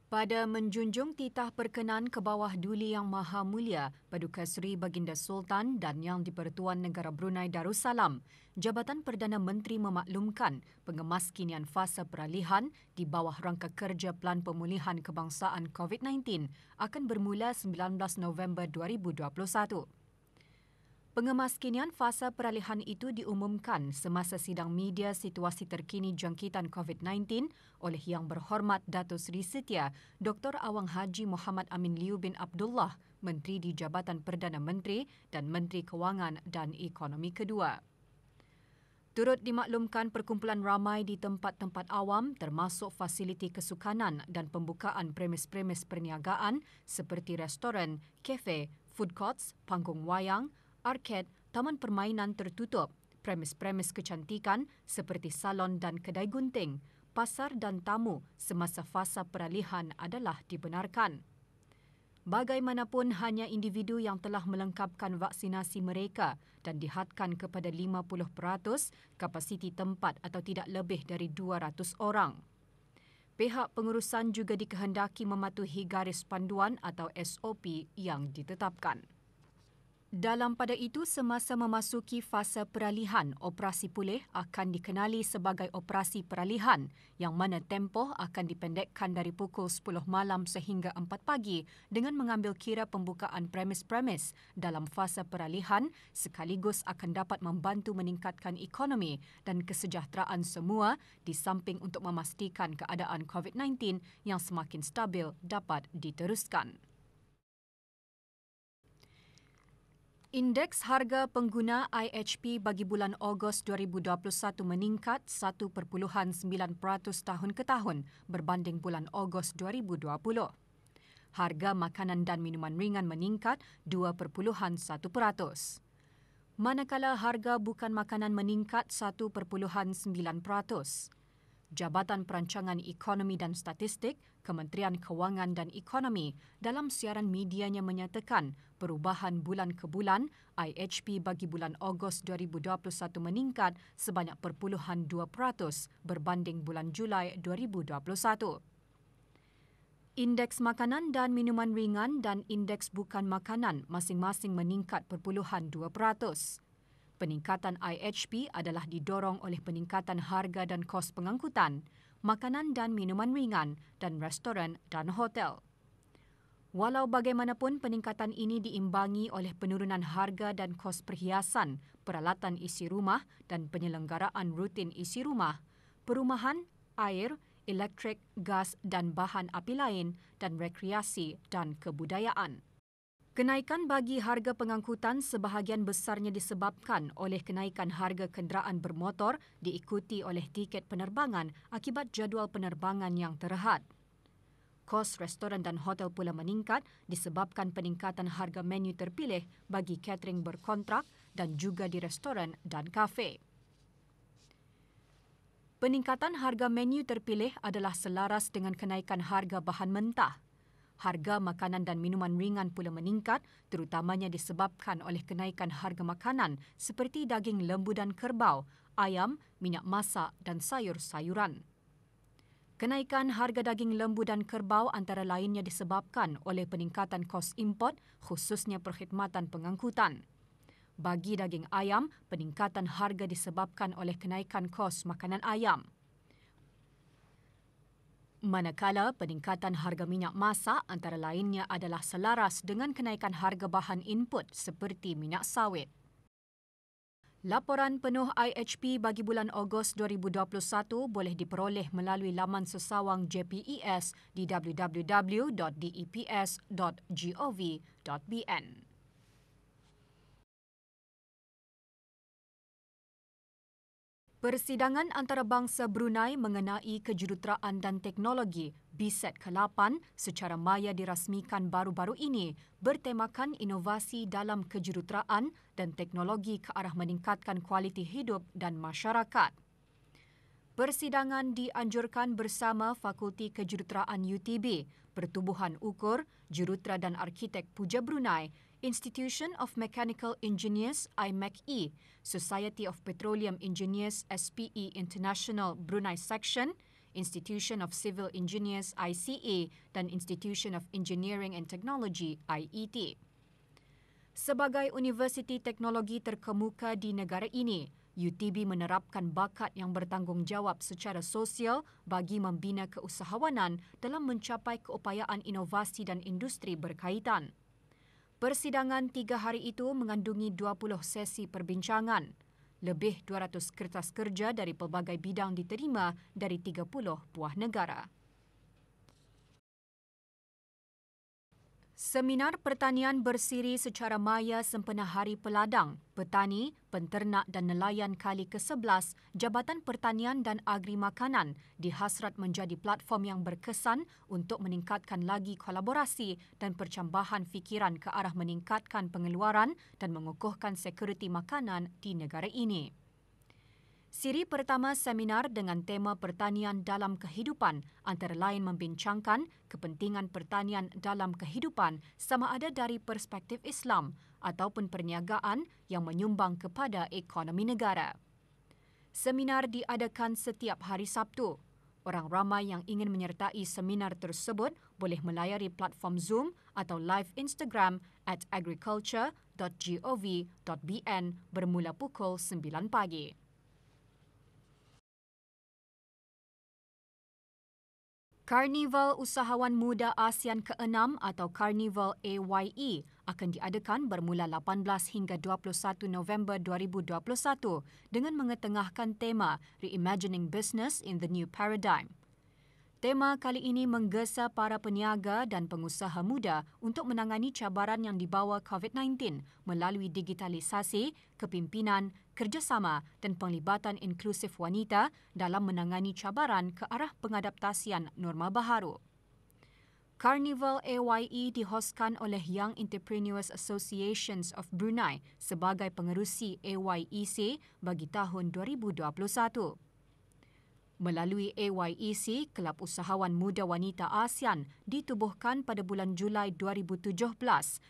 Pada menjunjung titah perkenan ke bawah Duli Yang Maha Mulia Paduka Seri Baginda Sultan dan Yang di-Pertuan Negara Brunei Darussalam, Jabatan Perdana Menteri memaklumkan pengemaskinian fasa peralihan di bawah rangka kerja Pelan Pemulihan Kebangsaan COVID-19 akan bermula 19 November 2021. Pengemaskinian fasa peralihan itu diumumkan semasa sidang media situasi terkini jangkitan COVID-19 oleh Yang Berhormat Dato' Seri Setia Dr. Awang Haji Muhammad Amin Liu bin Abdullah, Menteri di Jabatan Perdana Menteri dan Menteri Kewangan dan Ekonomi kedua. Turut dimaklumkan perkumpulan ramai di tempat-tempat awam termasuk fasiliti kesukanan dan pembukaan premis-premis perniagaan seperti restoran, kafe, food courts, panggung wayang, arcade, taman permainan tertutup, premis-premis kecantikan seperti salon dan kedai gunting, pasar dan tamu semasa fasa peralihan adalah dibenarkan. Bagaimanapun, hanya individu yang telah melengkapkan vaksinasi mereka dan dihadkan kepada 50% kapasiti tempat atau tidak lebih dari 200 orang. Pihak pengurusan juga dikehendaki mematuhi garis panduan atau SOP yang ditetapkan. Dalam pada itu, semasa memasuki fasa peralihan, operasi pulih akan dikenali sebagai operasi peralihan yang mana tempoh akan dipendekkan dari pukul 10 malam sehingga 4 pagi dengan mengambil kira pembukaan premis-premis dalam fasa peralihan sekaligus akan dapat membantu meningkatkan ekonomi dan kesejahteraan semua di samping untuk memastikan keadaan COVID-19 yang semakin stabil dapat diteruskan. Indeks harga pengguna IHP bagi bulan Ogos 2021 meningkat 1.9% tahun ke tahun berbanding bulan Ogos 2020. Harga makanan dan minuman ringan meningkat 2.1%. Manakala harga bukan makanan meningkat 1.9%. Jabatan Perancangan Ekonomi dan Statistik, Kementerian Kewangan dan Ekonomi dalam siaran medianya menyatakan perubahan bulan ke bulan IHP bagi bulan Ogos 2021 meningkat sebanyak 0.2% berbanding bulan Julai 2021. Indeks makanan dan minuman ringan dan indeks bukan makanan masing-masing meningkat 0.2%. Peningkatan IHP adalah didorong oleh peningkatan harga dan kos pengangkutan, makanan dan minuman ringan dan restoran dan hotel. Walau bagaimanapun, peningkatan ini diimbangi oleh penurunan harga dan kos perhiasan, peralatan isi rumah dan penyelenggaraan rutin isi rumah, perumahan, air, elektrik, gas dan bahan api lain dan rekreasi dan kebudayaan. Kenaikan bagi harga pengangkutan sebahagian besarnya disebabkan oleh kenaikan harga kenderaan bermotor diikuti oleh tiket penerbangan akibat jadual penerbangan yang terhad. Kos restoran dan hotel pula meningkat disebabkan peningkatan harga menu terpilih bagi catering berkontrak dan juga di restoran dan kafe. Peningkatan harga menu terpilih adalah selaras dengan kenaikan harga bahan mentah. Harga makanan dan minuman ringan pula meningkat terutamanya disebabkan oleh kenaikan harga makanan seperti daging lembu dan kerbau, ayam, minyak masak dan sayur-sayuran. Kenaikan harga daging lembu dan kerbau antara lainnya disebabkan oleh peningkatan kos import khususnya perkhidmatan pengangkutan. Bagi daging ayam, peningkatan harga disebabkan oleh kenaikan kos makanan ayam. Manakala peningkatan harga minyak masak antara lainnya adalah selaras dengan kenaikan harga bahan input seperti minyak sawit. Laporan penuh IHP bagi bulan Ogos 2021 boleh diperoleh melalui laman sesawang JPES di www.deps.gov.bn. Persidangan antarabangsa Brunei mengenai kejuruteraan dan teknologi BSET ke-8 secara maya dirasmikan baru-baru ini bertemakan inovasi dalam kejuruteraan dan teknologi ke arah meningkatkan kualiti hidup dan masyarakat. Persidangan dianjurkan bersama Fakulti Kejuruteraan UTB, Pertubuhan Ukur, Jurutera dan Arkitek Puja Brunei, Institution of Mechanical Engineers IMechE, Society of Petroleum Engineers SPE International Brunei Section, Institution of Civil Engineers ICE dan Institution of Engineering and Technology IET. Sebagai universiti teknologi terkemuka di negara ini, UTB menerapkan bakat yang bertanggungjawab secara sosial bagi membina keusahawanan dalam mencapai keupayaan inovasi dan industri berkaitan. Persidangan 3 hari itu mengandungi 20 sesi perbincangan. Lebih 200 kertas kerja dari pelbagai bidang diterima dari 30 buah negara. Seminar pertanian bersiri secara maya sempena Hari Peladang, Petani, Penternak dan Nelayan kali ke-11 Jabatan Pertanian dan Agri Makanan dihasrat menjadi platform yang berkesan untuk meningkatkan lagi kolaborasi dan percambahan fikiran ke arah meningkatkan pengeluaran dan mengukuhkan sekuriti makanan di negara ini. Siri pertama seminar dengan tema pertanian dalam kehidupan antara lain membincangkan kepentingan pertanian dalam kehidupan sama ada dari perspektif Islam ataupun perniagaan yang menyumbang kepada ekonomi negara. Seminar diadakan setiap hari Sabtu. Orang ramai yang ingin menyertai seminar tersebut boleh melayari platform Zoom atau live Instagram @agriculture.gov.bn bermula pukul 9 pagi. Karnival Usahawan Muda ASEAN ke-6 atau Karnival AYE akan diadakan bermula 18 hingga 21 November 2021 dengan mengetengahkan tema Reimagining Business in the New Paradigm. Tema kali ini menggesa para peniaga dan pengusaha muda untuk menangani cabaran yang dibawa COVID-19 melalui digitalisasi, kepimpinan, kerjasama dan penglibatan inklusif wanita dalam menangani cabaran ke arah pengadaptasian norma baharu. Karnival AYE dihoskan oleh Young Entrepreneurs Associations of Brunei sebagai pengerusi AYEC bagi tahun 2021. Melalui AYEC, Kelab Usahawan Muda Wanita ASEAN ditubuhkan pada bulan Julai 2017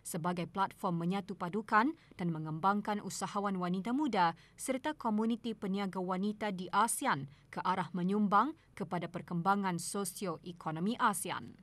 sebagai platform menyatu padukan dan mengembangkan usahawan wanita muda serta komuniti peniaga wanita di ASEAN ke arah menyumbang kepada perkembangan sosio-ekonomi ASEAN.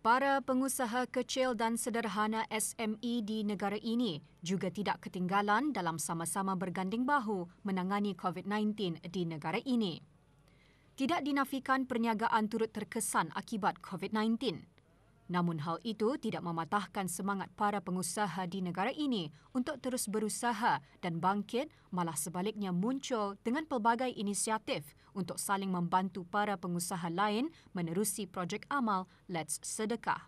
Para pengusaha kecil dan sederhana SME di negara ini juga tidak ketinggalan dalam sama-sama berganding bahu menangani COVID-19 di negara ini. Tidak dinafikan perniagaan turut terkesan akibat COVID-19. Namun hal itu tidak mematahkan semangat para pengusaha di negara ini untuk terus berusaha dan bangkit, malah sebaliknya muncul dengan pelbagai inisiatif untuk saling membantu para pengusaha lain menerusi projek amal Let's Sedekah.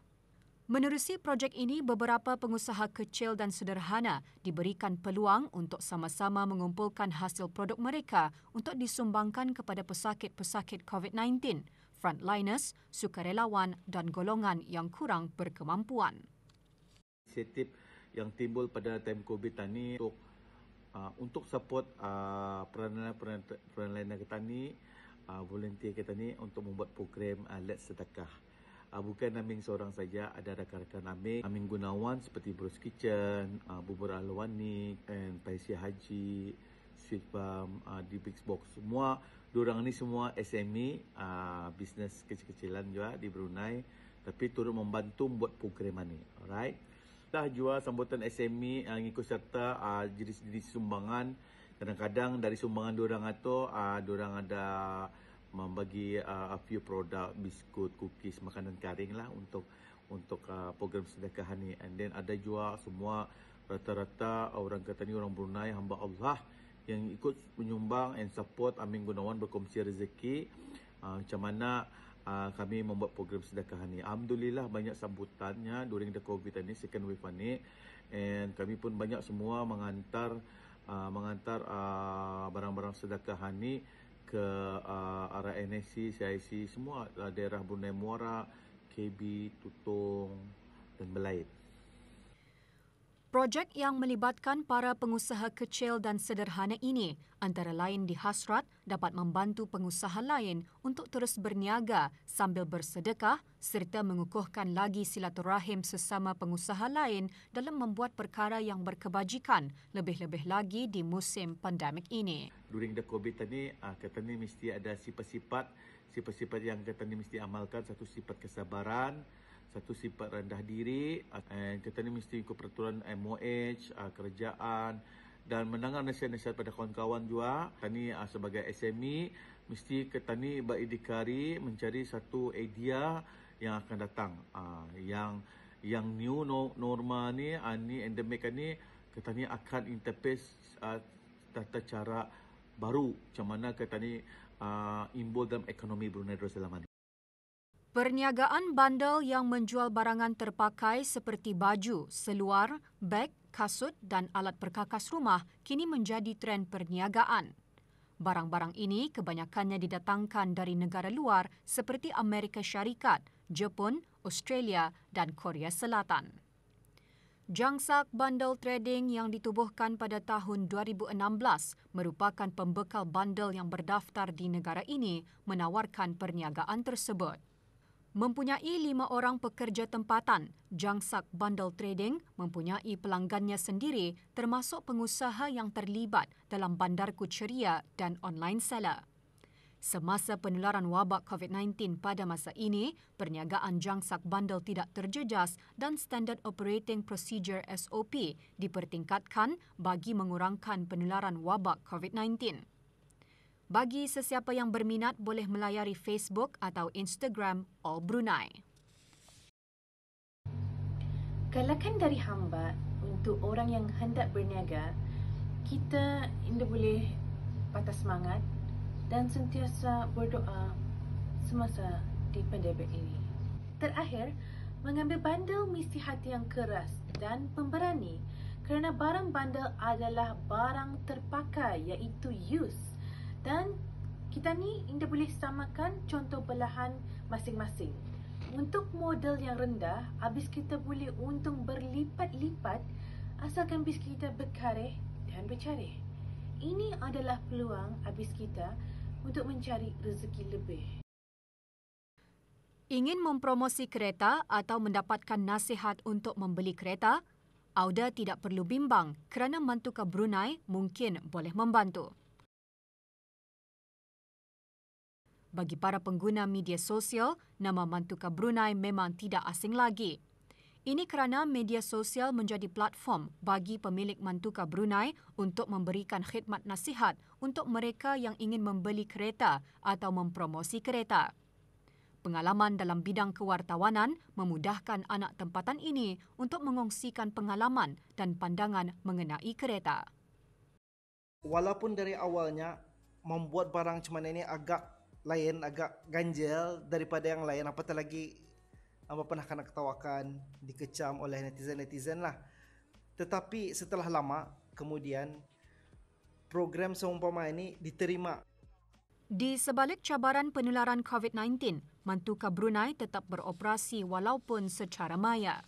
Menerusi projek ini, beberapa pengusaha kecil dan sederhana diberikan peluang untuk sama-sama mengumpulkan hasil produk mereka untuk disumbangkan kepada pesakit-pesakit COVID-19, frontliners, sukarelawan dan golongan yang kurang berkemampuan. Inisiatif yang timbul pada time COVID tani untuk support peranan petani, volunteer kita ni untuk membuat program Let's Sedekah. Bukan Aming seorang saja, ada rakan-rakan Aming Gunawan seperti Bros Kitchen, Bubur Alwani, and Paisia Haji, Sweet Farm, di Big Box. Semua diorang ni semua SME, bisnes kecil-kecilan juga di Brunei, tapi turut membantu membuat program ini. Alright. Dah jual sambutan SME ngikut serta jenis-jenis sumbangan. Kadang-kadang dari sumbangan diorang itu, diorang ada membagi a few produk, biskut, cookies, makanan kering lah untuk program sedekah ni. And then ada juga semua rata-rata orang kata ni orang Brunei, hamba Allah yang ikut menyumbang and support Aming Gunawan berkongsi rezeki macam mana kami membuat program sedekah ni. Alhamdulillah banyak sambutannya during the COVID ni, second wave ni, and kami pun banyak semua mengantar barang-barang sedekah ni ke arah NSC, CIC, semua daerah Brunei Muara, KB, Tutong dan Belait. Projek yang melibatkan para pengusaha kecil dan sederhana ini antara lain dihasrat dapat membantu pengusaha lain untuk terus berniaga sambil bersedekah serta mengukuhkan lagi silaturahim sesama pengusaha lain dalam membuat perkara yang berkebajikan, lebih-lebih lagi di musim pandemik ini. During the COVID tadi, kita ni mesti ada sifat-sifat yang kita ni mesti amalkan. Satu sifat kesabaran, satu sifat rendah diri, kita ni mesti ikut peraturan MOH, kerajaan dan mendengar nasihat-nasihat pada kawan-kawan juga. Kita ni sebagai SME, mesti kita ni berdikari mencari satu idea yang akan datang. Yang new normal ni endemik ni, kita ni akan interface tata cara baru macam mana kita ni involve dalam ekonomi Brunei Darussalam ni. Perniagaan bandel yang menjual barangan terpakai seperti baju, seluar, beg, kasut dan alat perkakas rumah kini menjadi trend perniagaan. Barang-barang ini kebanyakannya didatangkan dari negara luar seperti Amerika Syarikat, Jepun, Australia dan Korea Selatan. Jangsak bandel trading yang ditubuhkan pada tahun 2016 merupakan pembekal bandel yang berdaftar di negara ini menawarkan perniagaan tersebut. Mempunyai 5 orang pekerja tempatan, Jangsak Bandel Trading mempunyai pelanggannya sendiri termasuk pengusaha yang terlibat dalam bandar kuceria dan online seller. Semasa penularan wabak COVID-19 pada masa ini, perniagaan Jangsak Bandel tidak terjejas dan Standard Operating Procedure SOP dipertingkatkan bagi mengurangkan penularan wabak COVID-19. Bagi sesiapa yang berminat boleh melayari Facebook atau Instagram All Brunei. Galakan dari hamba untuk orang yang hendak berniaga, kita tidak boleh patah semangat dan sentiasa berdoa semasa di pandemik ini. Terakhir, mengambil bandel mesti hati yang keras dan pemberani kerana barang bandel adalah barang terpakai iaitu used. Dan kita ni tidak boleh samakan contoh belahan masing-masing. Untuk modal yang rendah, habis kita boleh untung berlipat-lipat asalkan bis kita berkarih dan bercarih. Ini adalah peluang habis kita untuk mencari rezeki lebih. Ingin mempromosi kereta atau mendapatkan nasihat untuk membeli kereta? Auda tidak perlu bimbang kerana Mantuka Brunei mungkin boleh membantu. Bagi para pengguna media sosial, nama Mantuka Brunei memang tidak asing lagi. Ini kerana media sosial menjadi platform bagi pemilik Mantuka Brunei untuk memberikan khidmat nasihat untuk mereka yang ingin membeli kereta atau mempromosi kereta. Pengalaman dalam bidang kewartawanan memudahkan anak tempatan ini untuk mengongsikan pengalaman dan pandangan mengenai kereta. Walaupun dari awalnya membuat barang macam mana ini agak lain, agak ganjil daripada yang lain, apatah lagi pernah kena ketawakan, dikecam oleh netizen-netizen lah. Tetapi setelah lama kemudian program seumpama ini diterima. Di sebalik cabaran penularan COVID-19, Mantuka Brunei tetap beroperasi walaupun secara maya.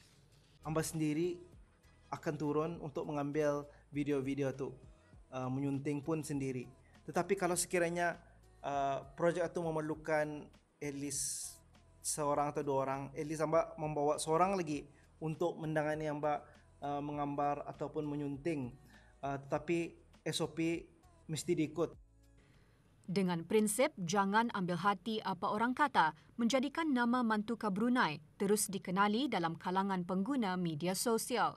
Amba sendiri akan turun untuk mengambil video-video tu, menyunting pun sendiri. Tetapi kalau sekiranya projek itu memerlukan at least seorang atau 2 orang, at least amba membawa seorang lagi untuk mendangani amba menggambar ataupun menyunting. Tetapi SOP mesti diikut. Dengan prinsip jangan ambil hati apa orang kata, menjadikan nama Mantuka Brunei terus dikenali dalam kalangan pengguna media sosial.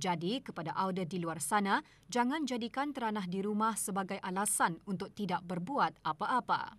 Jadi, kepada auda di luar sana, jangan jadikan teranah di rumah sebagai alasan untuk tidak berbuat apa-apa.